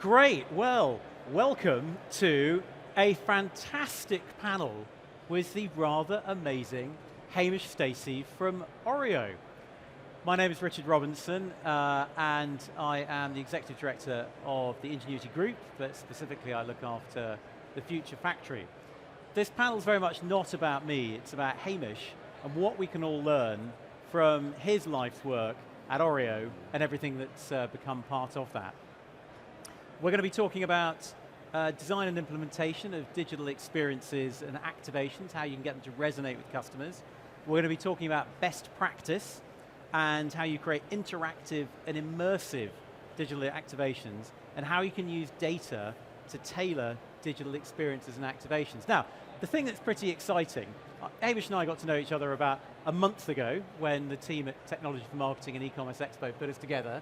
Great, well, welcome to a fantastic panel with the rather amazing Hamish Stacey from OREO. My name is Richard Robinson, and I am the Executive Director of the Ingenuity Group, but specifically I look after the Future Factory. This panel is very much not about me, it's about Hamish and what we can all learn from his life's work at OREO and everything that's become part of that. We're going to be talking about design and implementation of digital experiences and activations, how you can get them to resonate with customers. We're going to be talking about best practice and how you create interactive and immersive digital activations and how you can use data to tailor digital experiences and activations. Now, the thing that's pretty exciting, Hamish and I got to know each other about a month ago when the team at Technology for Marketing and E-commerce Expo put us together.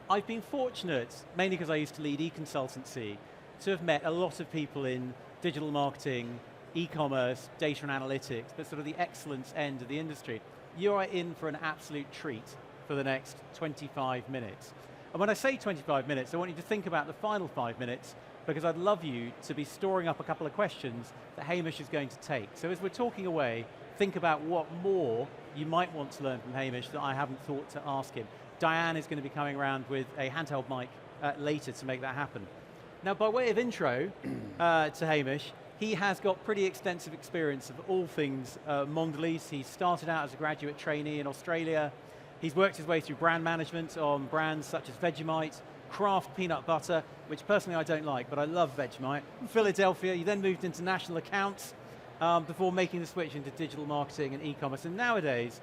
I've been fortunate, mainly because I used to lead e-consultancy, to have met a lot of people in digital marketing, e-commerce, data and analytics, but sort of the excellence end of the industry. You are in for an absolute treat for the next 25 minutes. And when I say 25 minutes, I want you to think about the final 5 minutes, because I'd love you to be storing up a couple of questions that Hamish is going to take. So as we're talking away, think about what more you might want to learn from Hamish that I haven't thought to ask him. Diane is going to be coming around with a handheld mic later to make that happen. Now, by way of intro to Hamish, he has got pretty extensive experience of all things Mondelez. He started out as a graduate trainee in Australia. He's worked his way through brand management on brands such as Vegemite, Kraft peanut butter, which personally I don't like, but I love Vegemite. In Philadelphia, he then moved into national accounts before making the switch into digital marketing and e-commerce. And nowadays,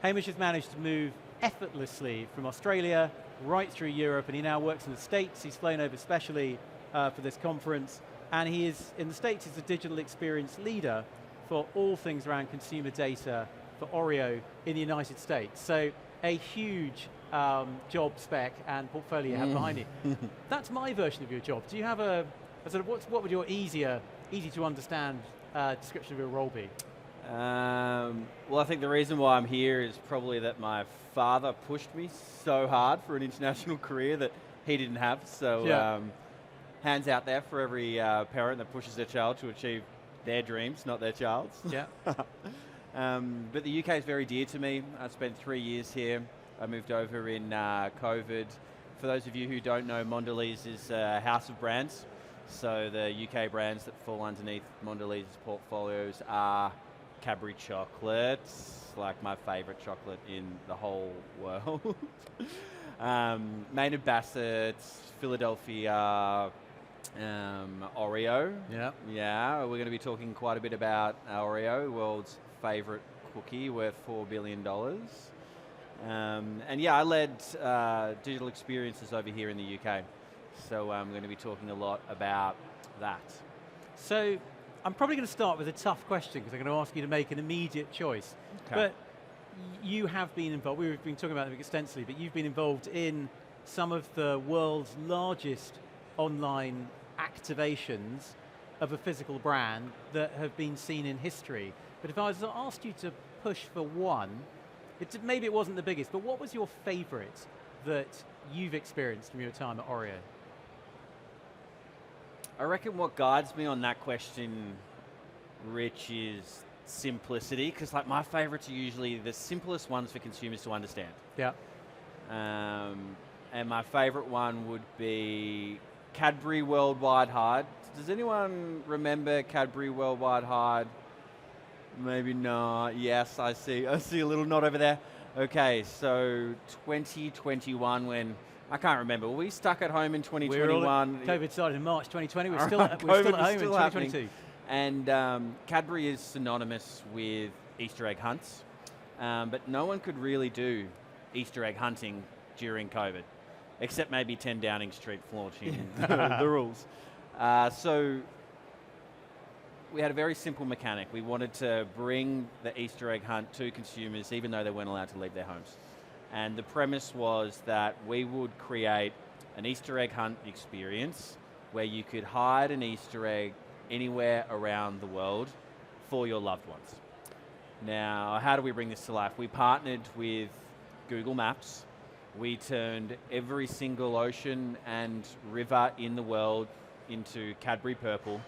Hamish has managed to move effortlessly from Australia right through Europe, and he now works in the States. He's flown over specially for this conference, and he is, in the States, he's a digital experience leader for all things around consumer data for OREO in the United States. So a huge job spec and portfolio you have behind you. That's my version of your job. Do you have a sort of, what would your easy to understand description of your role be? Well, I think the reason why I'm here is probably that my father pushed me so hard for an international career that he didn't have. So yeah. Hands out there for every parent that pushes their child to achieve their dreams, not their child's. Yeah. But the UK is very dear to me. I spent 3 years here. I moved over in COVID. For those of you who don't know, Mondelez is a house of brands. So the UK brands that fall underneath Mondelez's portfolios are Cadbury chocolates, like my favorite chocolate in the whole world. Main of Bassett's, Philadelphia, OREO. Yeah. Yeah, we're going to be talking quite a bit about OREO, world's favorite cookie worth $4 billion. And yeah, I led digital experiences over here in the UK. So I'm going to be talking a lot about that. So I'm probably going to start with a tough question because I'm going to ask you to make an immediate choice. Okay. But you have been involved, we've been talking about it extensively, but you've been involved in some of the world's largest online activations of a physical brand that have been seen in history. But if I was to ask you to push for one, maybe it wasn't the biggest, but what was your favorite that you've experienced from your time at OREO? I reckon what guides me on that question, Rich, is simplicity, because like my favorites are usually the simplest ones for consumers to understand. Yeah. And my favorite one would be Cadbury Worldwide Hard. Does anyone remember Cadbury Worldwide Hard? Maybe not. Yes, I see a little nod over there. Okay, so 2021 when, I can't remember, were we stuck at home in 2021? COVID started in March 2020, we're still at home in 2022. And Cadbury is synonymous with Easter egg hunts, but no one could really do Easter egg hunting during COVID, except maybe 10 Downing Street flaunching the rules. So we had a very simple mechanic. We wanted to bring the Easter egg hunt to consumers even though they weren't allowed to leave their homes. And the premise was that we would create an Easter egg hunt experience where you could hide an Easter egg anywhere around the world for your loved ones. Now, how do we bring this to life? We partnered with Google Maps We turned every single ocean and river in the world into Cadbury purple.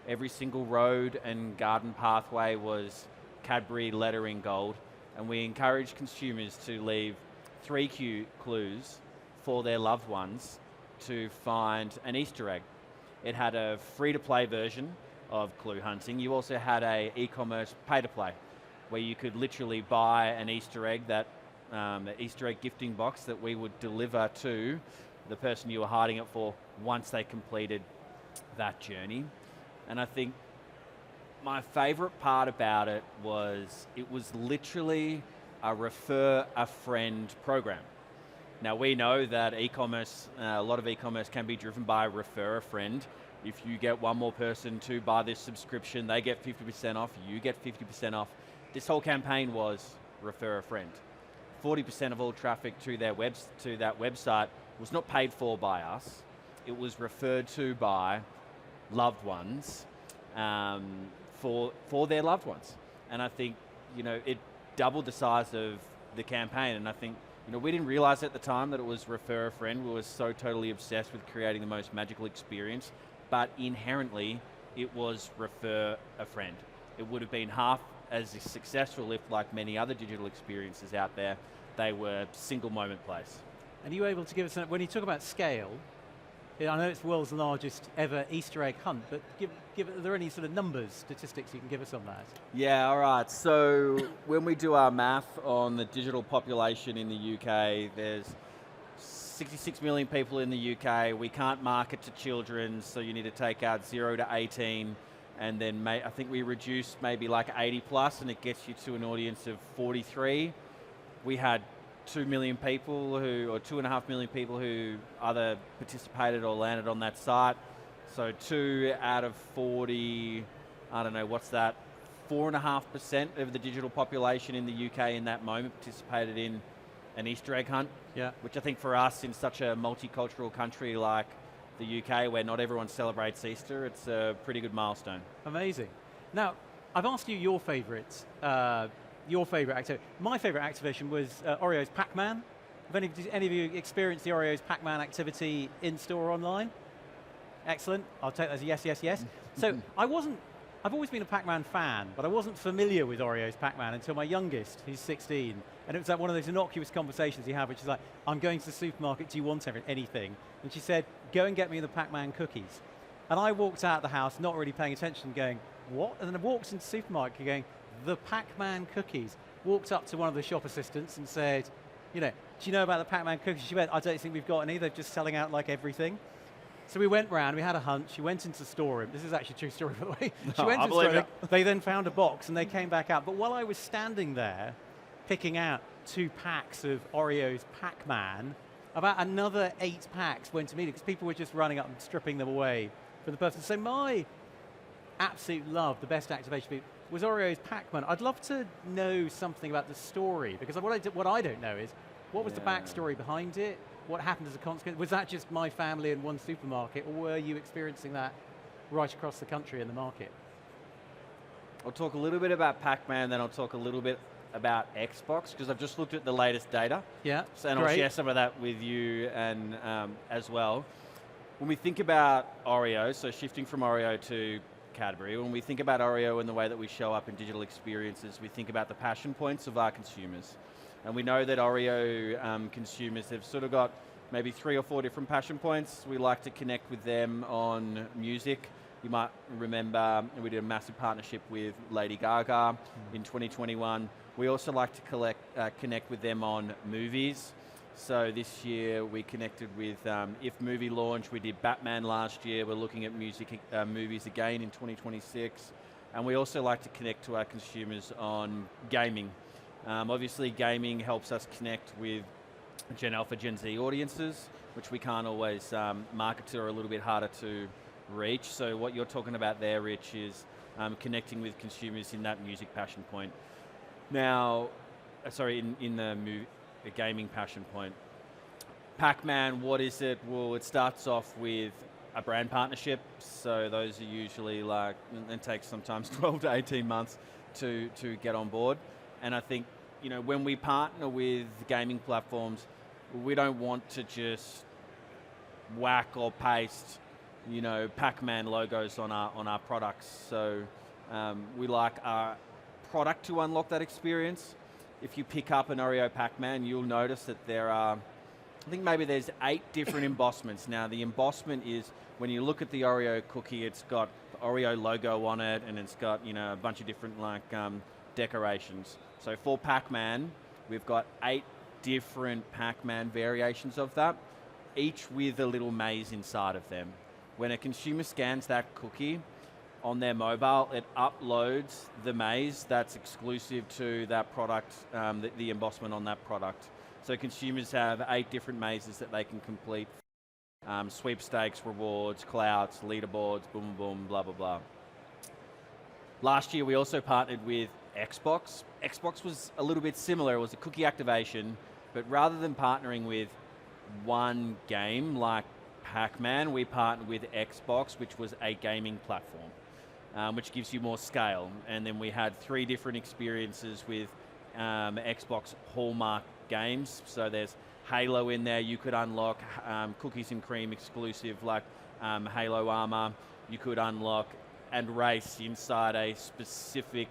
Every single road and garden pathway was Cadbury lettering gold. And we encouraged consumers to leave 3 clues for their loved ones to find an Easter egg. It had a free-to-play version of clue hunting. You also had a e-commerce pay-to-play, where you could literally buy an Easter egg, that Easter egg gifting box that we would deliver to the person you were hiding it for once they completed that journey. And I think my favorite part about it was literally a refer a friend program. Now we know that e-commerce, a lot of e-commerce can be driven by refer a friend. If you get one more person to buy this subscription, they get 50% off, you get 50% off. This whole campaign was refer a friend. 40% of all traffic to that website was not paid for by us. It was referred to by loved ones for their loved ones. And I think, it doubled the size of the campaign. And I think, we didn't realize at the time that it was refer a friend. We were so totally obsessed with creating the most magical experience, but inherently it was refer a friend. It would have been half as successful if, like many other digital experiences out there, they were single moment plays. And are you able to give us, when you talk about scale, I know it's the world's largest ever Easter egg hunt, but are there any sort of numbers, statistics you can give us on that? Yeah, all right. So when we do our math on the digital population in the UK, there's 66 million people in the UK. We can't market to children, so you need to take out 0 to 18, and then I think we reduce maybe like 80 plus, and it gets you to an audience of 43. We had 2 million people or 2.5 million people who either participated or landed on that site. So 2 out of 40, I don't know, what's that? 4.5% of the digital population in the UK in that moment participated in an Easter egg hunt. Yeah. Which I think for us in such a multicultural country like the UK, where not everyone celebrates Easter, it's a pretty good milestone. Amazing. Now, I've asked you your favourite activity. My favourite activation was OREO's Pac-Man. Did any of you experience the OREO's Pac-Man activity in-store or online? Excellent. I'll take that as a yes, yes, yes. So I've always been a Pac-Man fan, but I wasn't familiar with OREO's Pac-Man until my youngest, who's 16. And it was like one of those innocuous conversations you have, which is like, I'm going to the supermarket, do you want anything? And she said, go and get me the Pac-Man cookies. And I walked out of the house, not really paying attention, going, what? And then I walked into the supermarket going, the Pac-Man cookies. Walked up to one of the shop assistants and said, do you know about the Pac-Man cookies? She went, I don't think we've got any, they're just selling out like everything. So we went round, we had a hunt, she went into the storeroom. This is actually a true story, by the way. She went into the storeroom, they then found a box and they came back out. But while I was standing there, picking out 2 packs of Oreo's Pac-Man, about another 8 packs went to me because people were just running up and stripping them away from the person. So my absolute love, the best activation was Oreo's Pac-Man. I'd love to know something about the story, because what I don't know is, what was the backstory behind it? What happened as a consequence? Was that just my family in one supermarket, or were you experiencing that right across the country in the market? I'll talk a little bit about Pac-Man, then I'll talk a little bit about Xbox, because I've just looked at the latest data. Yeah, and I'll share some of that with you and as well. When we think about OREO, so shifting from OREO to Cadbury, when we think about OREO and the way that we show up in digital experiences, we think about the passion points of our consumers. And we know that OREO consumers have sort of got maybe 3 or 4 different passion points. We like to connect with them on music. You might remember we did a massive partnership with Lady Gaga in 2021. We also like to connect with them on movies. So this year we connected with If Movie Launch. We did Batman last year. We're looking at movies again in 2026. And we also like to connect to our consumers on gaming. Obviously gaming helps us connect with Gen Alpha, Gen Z audiences, which we can't always market to, or a little bit harder to reach. So what you're talking about there, Rich, is connecting with consumers in that music passion point. Now, in the gaming passion point. Pac-Man, what is it? Well, it starts off with a brand partnership. So those are usually it takes sometimes 12 to 18 months to get on board. And I think, when we partner with gaming platforms, We don't want to just whack or paste, Pac-Man logos on our products. So we like our product to unlock that experience. If you pick up an Oreo Pac-Man, you'll notice that there are, I think maybe there's 8 different embossments. Now the embossment is, when you look at the Oreo cookie, it's got the Oreo logo on it, and it's got a bunch of different decorations. So for Pac-Man, we've got 8 different Pac-Man variations of that, each with a little maze inside of them. When a consumer scans that cookie on their mobile, it uploads the maze that's exclusive to that product, the embossment on that product. So consumers have 8 different mazes that they can complete. Sweepstakes, rewards, clouds, leaderboards, boom, boom, blah, blah, blah. Last year we also partnered with Xbox. Xbox was a little bit similar. It was a cookie activation, but rather than partnering with one game like Pac-Man, we partnered with Xbox, which was a gaming platform, which gives you more scale. And then we had 3 different experiences with Xbox hallmark games. So there's Halo in there. You could unlock cookies and cream exclusive like Halo armor. You could unlock and race inside a specific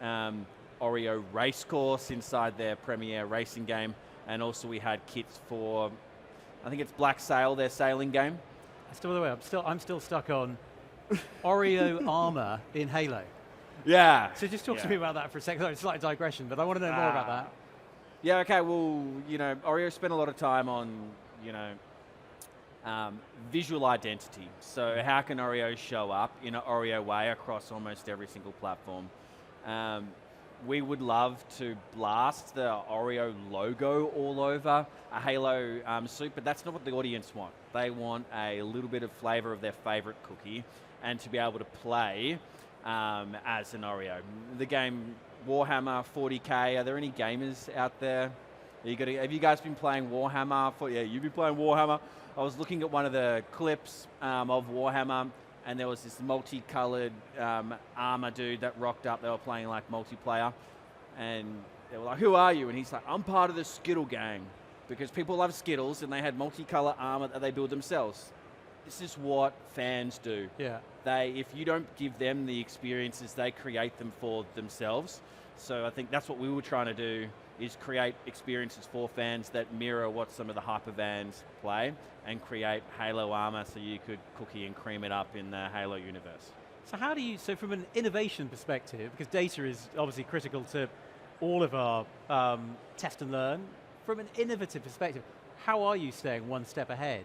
OREO race course inside their premier racing game. And also we had kits for, I think it's Black Sail, their sailing game. I'm still stuck on Oreo armor in Halo. Yeah. So just talk to me about that for a second. Sorry, it's a slight digression, but I want to know more about that. Yeah, okay, well, Oreo spent a lot of time on, visual identity. So how can Oreo show up in an Oreo way across almost every single platform? We would love to blast the Oreo logo all over a Halo suit, but that's not what the audience want. They want a little bit of flavor of their favorite cookie and to be able to play as an Oreo. The game Warhammer 40K, are there any gamers out there? Have you guys been playing Warhammer? Yeah, you've been playing Warhammer. I was looking at one of the clips of Warhammer, and there was this multicolored armor dude that rocked up. They were playing like multiplayer, and they were like, "Who are you?" And he's like, "I'm part of the Skittle gang," because people love Skittles, and they had multicolor armor that they build themselves. This is what fans do. Yeah. If you don't give them the experiences, they create them for themselves. So I think that's what we were trying to do, is create experiences for fans that mirror what some of the hypervans play, and create Halo armor so you could cookie and cream it up in the Halo universe. So from an innovation perspective, because data is obviously critical to all of our test and learn, from an innovative perspective, how are you staying one step ahead?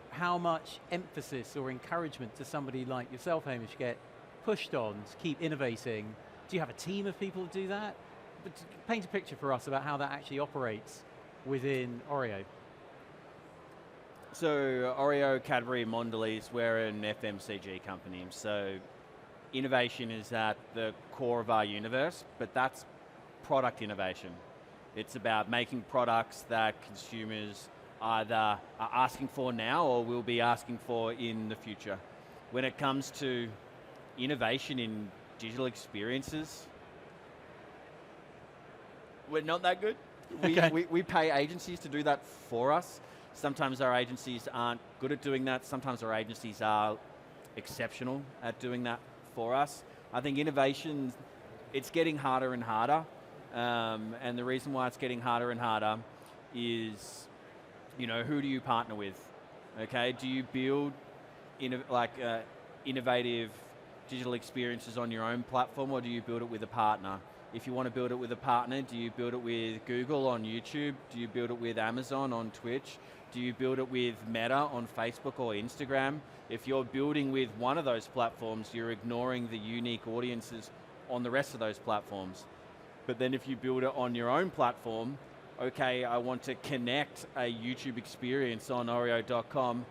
How much emphasis or encouragement does somebody like yourself, Hamish, get pushed on to keep innovating? Do you have a team of people to do that? But paint a picture for us about how that actually operates within Oreo. So Oreo, Cadbury, Mondelez, we're an FMCG company. So innovation is at the core of our universe, but that's product innovation. It's about making products that consumers either are asking for now or will be asking for in the future. When it comes to innovation in digital experiences, we're not that good. We pay agencies to do that for us. Sometimes our agencies aren't good at doing that. Sometimes our agencies are exceptional at doing that for us. I think innovation, it's getting harder and harder. And the reason why it's getting harder and harder is, who do you partner with? Okay, do you build innovative digital experiences on your own platform, or do you build it with a partner? If you want to build it with a partner, do you build it with Google on YouTube? Do you build it with Amazon on Twitch? Do you build it with Meta on Facebook or Instagram? If you're building with one of those platforms, you're ignoring the unique audiences on the rest of those platforms. But then if you build it on your own platform, okay, I want to connect a YouTube experience on Oreo.com.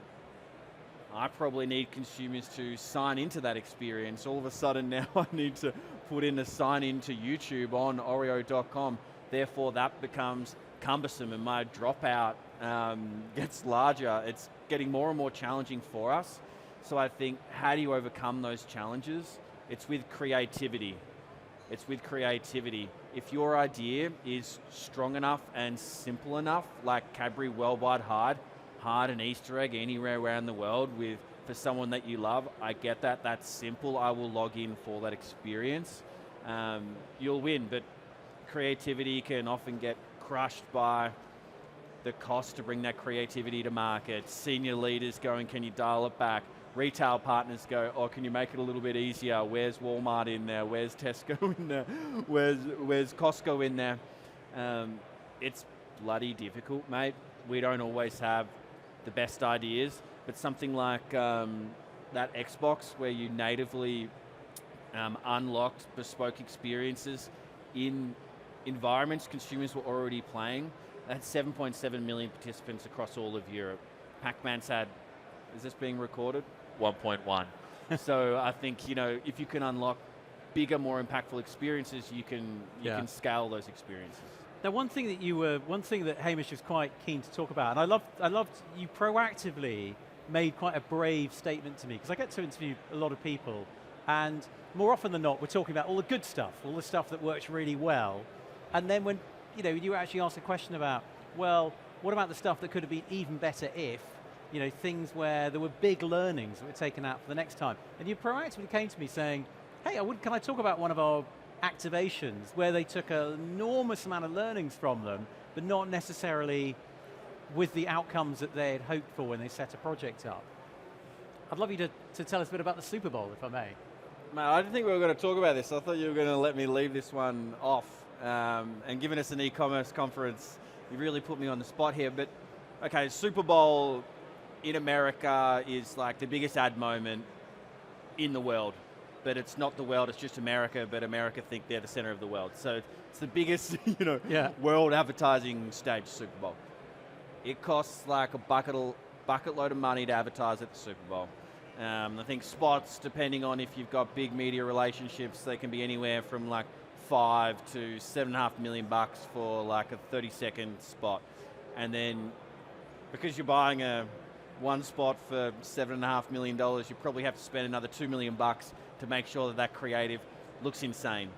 I probably need consumers to sign into that experience. All of a sudden now I need to put in a sign into YouTube on Oreo.com. Therefore that becomes cumbersome and my dropout gets larger. It's getting more and more challenging for us. So I think, how do you overcome those challenges? It's with creativity. It's with creativity. If your idea is strong enough and simple enough, like Cadbury Worldwide hard an Easter egg anywhere around the world for someone that you love, I get that, that's simple, I will log in for that experience. You'll win, but creativity can often get crushed by the cost to bring that creativity to market. Senior leaders going, can you dial it back? Retail partners go, oh, can you make it a little bit easier? Where's Walmart in there? Where's Tesco in there? Where's Costco in there? It's bloody difficult, mate. We don't always have the best ideas, but something like that Xbox where you natively unlocked bespoke experiences in environments consumers were already playing. That's 7.7 million participants across all of Europe. Pac-Man's had, is this being recorded? 1.1. So I think, if you can unlock bigger, more impactful experiences, you can scale those experiences. Now, one thing that Hamish was quite keen to talk about, and I loved you proactively made quite a brave statement to me, because I get to interview a lot of people, and more often than not, we're talking about all the good stuff, all the stuff that works really well, and then when you actually ask a question about, well, what about the stuff that could have been even better if, things where there were big learnings that were taken out for the next time, and you proactively came to me saying, hey, can I talk about one of our activations where they took an enormous amount of learnings from them, but not necessarily with the outcomes that they had hoped for when they set a project up. I'd love you to tell us a bit about the Super Bowl, if I may. Mate, I didn't think we were going to talk about this. I thought you were going to let me leave this one off. And given us an e-commerce conference, you really put me on the spot here. But okay, Super Bowl in America is like the biggest ad moment in the world. But it's not the world, it's just America, but America think they're the center of the world. So it's the biggest, world advertising stage, Super Bowl. It costs like a bucket load of money to advertise at the Super Bowl. I think spots, depending on if you've got big media relationships, they can be anywhere from like $5 to $7.5 million for like a 30-second spot. And then because you're buying one spot for $7.5 million, you probably have to spend another $2 million to make sure that creative looks insane.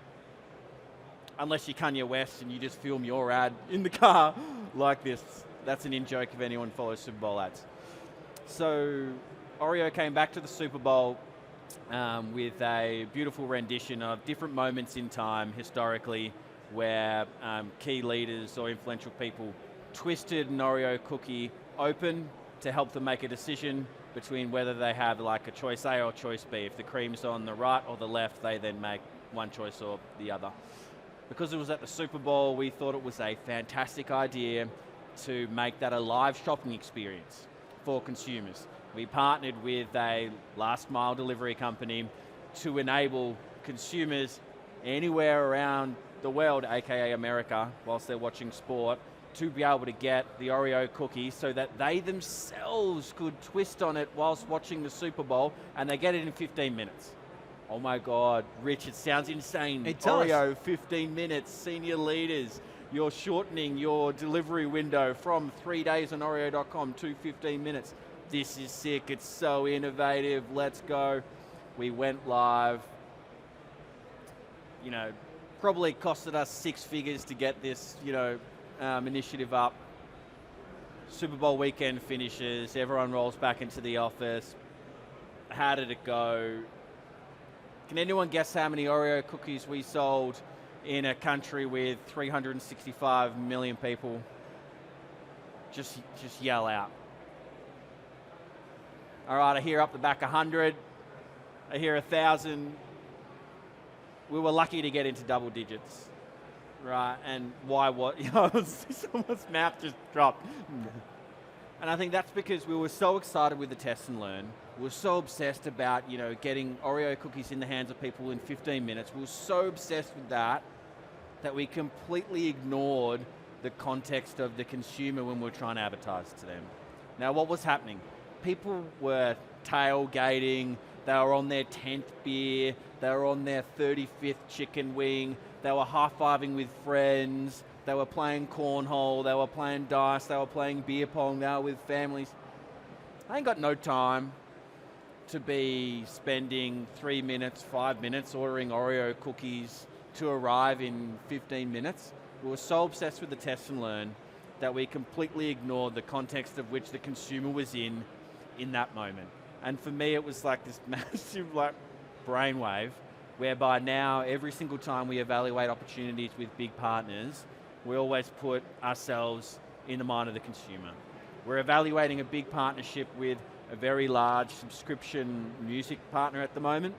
Unless you're Kanye West and you just film your ad in the car like this. That's an in-joke if anyone follows Super Bowl ads. So OREO came back to the Super Bowl with a beautiful rendition of different moments in time historically where key leaders or influential people twisted an OREO cookie open to help them make a decision between whether they have like a choice A or choice B. If the cream's on the right or the left, they then make one choice or the other. Because it was at the Super Bowl, we thought it was a fantastic idea to make that a live shopping experience for consumers. We partnered with a last mile delivery company to enable consumers anywhere around the world, aka America, whilst they're watching sport, to be able to get the OREO cookie so that they themselves could twist on it whilst watching the Super Bowl, and they get it in 15 minutes. Oh my God, Rich, it sounds insane. It does. OREO, 15 minutes, senior leaders, you're shortening your delivery window from 3 days on Oreo.com to 15 minutes. This is sick, it's so innovative, let's go. We went live. Probably costed us 6 figures to get this, initiative up. Super Bowl weekend finishes, everyone rolls back into the office. How did it go? Can anyone guess how many OREO cookies we sold in a country with 365 million people? Just yell out. All right, I hear up the back 100. I hear 1,000. We were lucky to get into double digits. Right, and why what? Someone's mouth just dropped. And I think that's because we were so excited with the test and learn. We were so obsessed about, getting OREO cookies in the hands of people in 15 minutes. We were so obsessed with that we completely ignored the context of the consumer when we were trying to advertise to them. Now, what was happening? People were tailgating, they were on their 10th beer, they were on their 35th chicken wing, they were high-fiving with friends, they were playing cornhole, they were playing dice, they were playing beer pong, they were with families. I ain't got no time to be spending 3 minutes, 5 minutes ordering OREO cookies to arrive in 15 minutes. We were so obsessed with the test and learn that we completely ignored the context of which the consumer was in that moment. And for me, it was like this massive brainwave, whereby now every single time we evaluate opportunities with big partners, we always put ourselves in the mind of the consumer. We're evaluating a big partnership with a very large subscription music partner at the moment.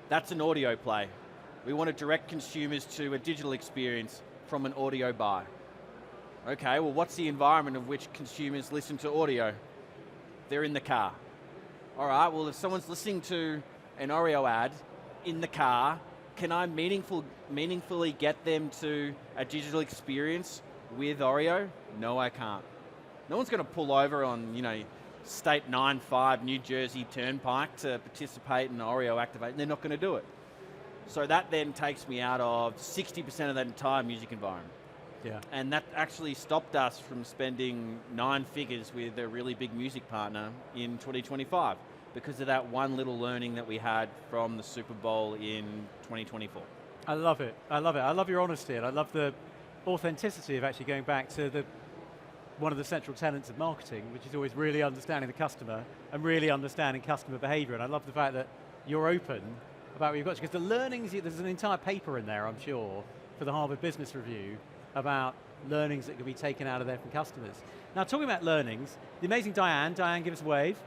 That's an audio play. We want to direct consumers to a digital experience from an audio buy. Okay, well, what's the environment of which consumers listen to audio? They're in the car. All right, well, if someone's listening to an OREO ad in the car, can I meaningfully get them to a digital experience with OREO? No, I can't. No one's going to pull over on, State 95 New Jersey Turnpike to participate in OREO Activate. They're not going to do it. So that then takes me out of 60% of that entire music environment. Yeah. And that actually stopped us from spending 9 figures with a really big music partner in 2025 because of that one little learning that we had from the Super Bowl in 2024. I love it. I love your honesty, and I love the authenticity of actually going back to one of the central tenets of marketing, which is always really understanding the customer and really understanding customer behavior. And I love the fact that you're open about what you've got, because the learnings, there's an entire paper in there, I'm sure, for the Harvard Business Review about learnings that can be taken out of there from customers. Now, talking about learnings, the amazing Diane, give us a wave,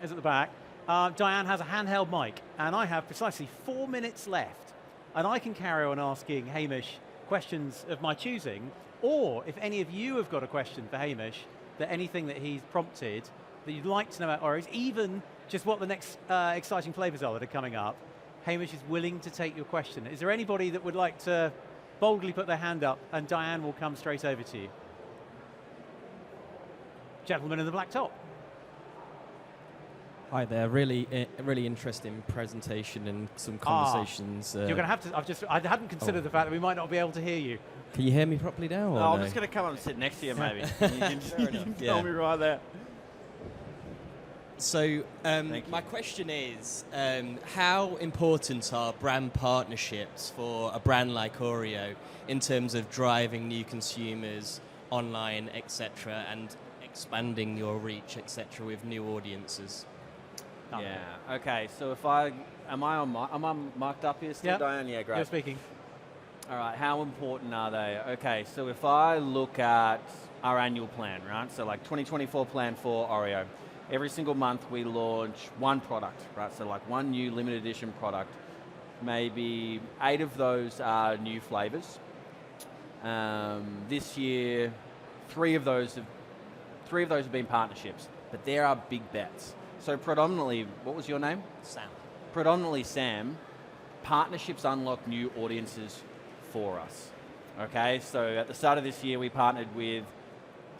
is at the back. Diane has a handheld mic, and I have precisely 4 minutes left, and I can carry on asking Hamish questions of my choosing, or if any of you have got a question for Hamish, that anything that he's prompted that you'd like to know about Oreos, even just what the next exciting flavors are that are coming up, Hamish is willing to take your question. Is there anybody that would like to boldly put their hand up, and Diane will come straight over to you? Gentleman in the black top. Hi there, really interesting presentation and some conversations. You're going to have to, I hadn't considered the fact that we might not be able to hear you. Can you hear me properly now? I'm just going to come up and sit next to you, maybe. You can tell me right there. So, my question is, how important are brand partnerships for a brand like OREO in terms of driving new consumers online, etc., and expanding your reach, etc., with new audiences? Yeah. Okay. So am I marked up here still, Diane? Yeah, great. You're speaking. All right. How important are they? Okay. So if I look at our annual plan, right? So like 2024 plan for OREO, every single month we launch one product, right? So like one new limited edition product. Maybe 8 of those are new flavors. This year, 3 of those have been partnerships, but there are big bets. So predominantly, what was your name? Sam. Predominantly Sam, partnerships unlock new audiences for us. Okay, so at the start of this year, we partnered with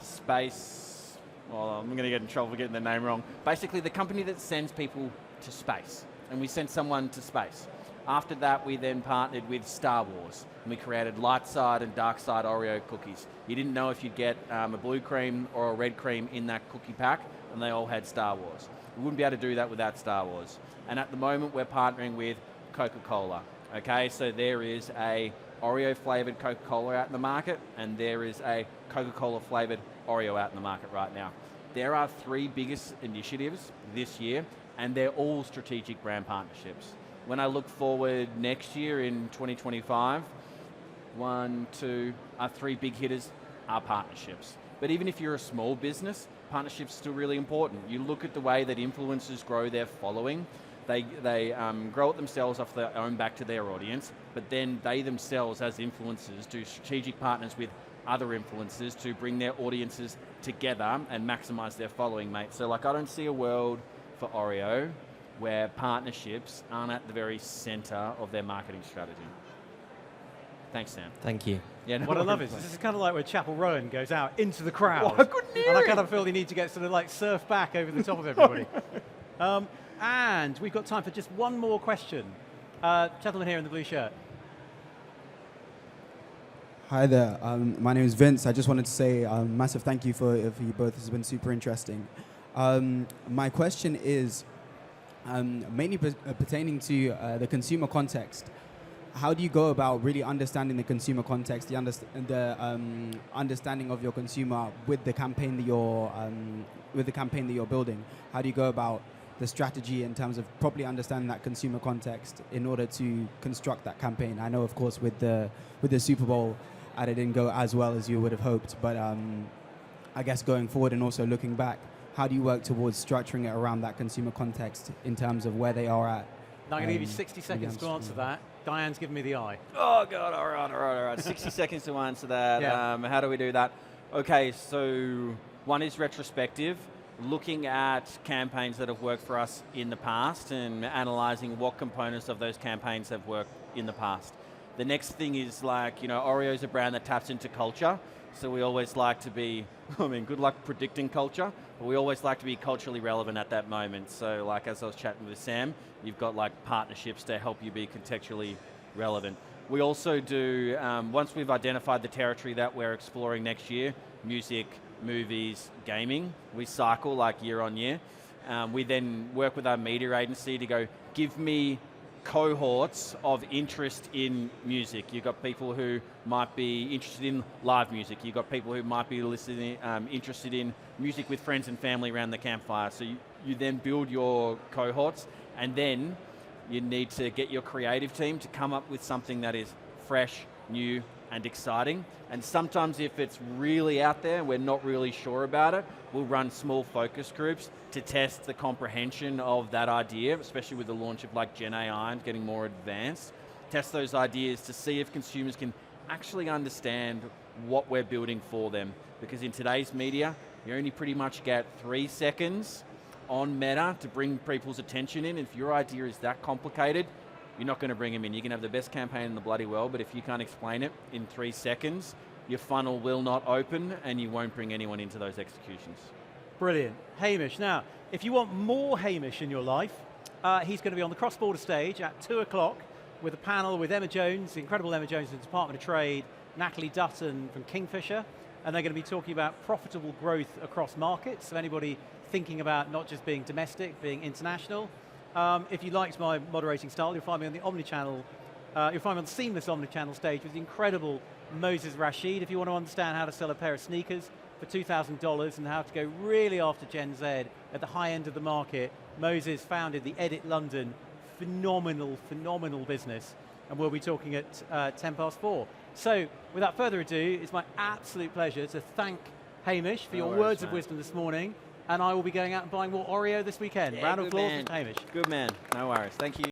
Space, well, I'm going to get in trouble for getting the name wrong. Basically, the company that sends people to space, and we sent someone to space. After that, we then partnered with Star Wars, and we created light side and dark side Oreo cookies. You didn't know if you'd get a blue cream or a red cream in that cookie pack, and they all had Star Wars. We wouldn't be able to do that without Star Wars. And at the moment, we're partnering with Coca-Cola. Okay, so there is a Oreo flavored Coca-Cola out in the market, and there is a Coca-Cola flavored Oreo out in the market right now. There are 3 biggest initiatives this year, and they're all strategic brand partnerships. When I look forward next year in 2025, 3 big hitters are partnerships. But even if you're a small business, partnerships are still really important. You look at the way that influencers grow their following. They grow it themselves off their own back to their audience, but then they themselves as influencers do strategic partners with other influencers to bring their audiences together and maximize their following, mate. So like, I don't see a world for OREO where partnerships aren't at the very center of their marketing strategy. Thanks, Sam. Thank you. Yeah, no What I love is this is kind of like where Chapel Rowan goes out into the crowd. Oh, I couldn't hear and I it. kind of feel the need to get sort of like surf back over the top of everybody. And we've got time for just one more question. Gentleman here in the blue shirt. Hi there. My name is Vince. I just wanted to say a massive thank you for you both. This has been super interesting. My question is mainly pertaining to the consumer context. how do you go about really understanding the consumer context, the understanding of your consumer with the campaign that you're building? How do you go about the strategy in terms of properly understanding that consumer context in order to construct that campaign? I know, of course, with the Super Bowl, it didn't go as well as you would have hoped, but I guess going forward and also looking back, how do you work towards structuring it around that consumer context in terms of where they are at? Now I'm going to give you 60 seconds to answer that. Diane's giving me the eye. Oh, God, all right. 60 seconds to answer that. Yeah. How do we do that? Okay, so one is retrospective, looking at campaigns that have worked for us in the past and analysing what components of those campaigns have worked in the past. The next thing is OREO is a brand that taps into culture, so we always like to be, good luck predicting culture, but we always like to be culturally relevant at that moment. So as I was chatting with Sam, you've got partnerships to help you be contextually relevant. We also do, once we've identified the territory that we're exploring next year, music, movies, gaming, we cycle year on year. We then work with our media agency to go, give me cohorts of interest in music. You've got people who might be interested in live music. You've got people who might be interested in music with friends and family around the campfire. So you then build your cohorts, and then you need to get your creative team to come up with something that is fresh, new, and exciting. And sometimes if it's really out there, we're not really sure about it, we'll run small focus groups to test the comprehension of that idea, especially with the launch of Gen AI and getting more advanced. Test those ideas to see if consumers can actually understand what we're building for them. Because in today's media, you only pretty much get 3 seconds on Meta to bring people's attention in. If your idea is that complicated, you're not going to bring them in. You can have the best campaign in the bloody world, but if you can't explain it in 3 seconds, your funnel will not open and you won't bring anyone into those executions. Brilliant. Hamish. Now, if you want more Hamish in your life, he's going to be on the cross-border stage at 2 o'clock with a panel with Emma Jones, the incredible Emma Jones of the Department of Trade, Natalie Dutton from Kingfisher, and they're going to be talking about profitable growth across markets. So anybody thinking about not just being domestic, being international. If you liked my moderating style, you'll find me on the omnichannel, you'll find me on the seamless omnichannel stage with the incredible Moses Rashid. If you want to understand how to sell a pair of sneakers for $2,000 and how to go really after Gen Z at the high end of the market, Moses founded the Edit London, phenomenal business, and we'll be talking at 10 past 4. So, without further ado, it's my absolute pleasure to thank Hamish for your words of wisdom this morning, and I will be going out and buying more OREO this weekend. Yeah, Round of applause for Hamish. Good man, no worries, thank you.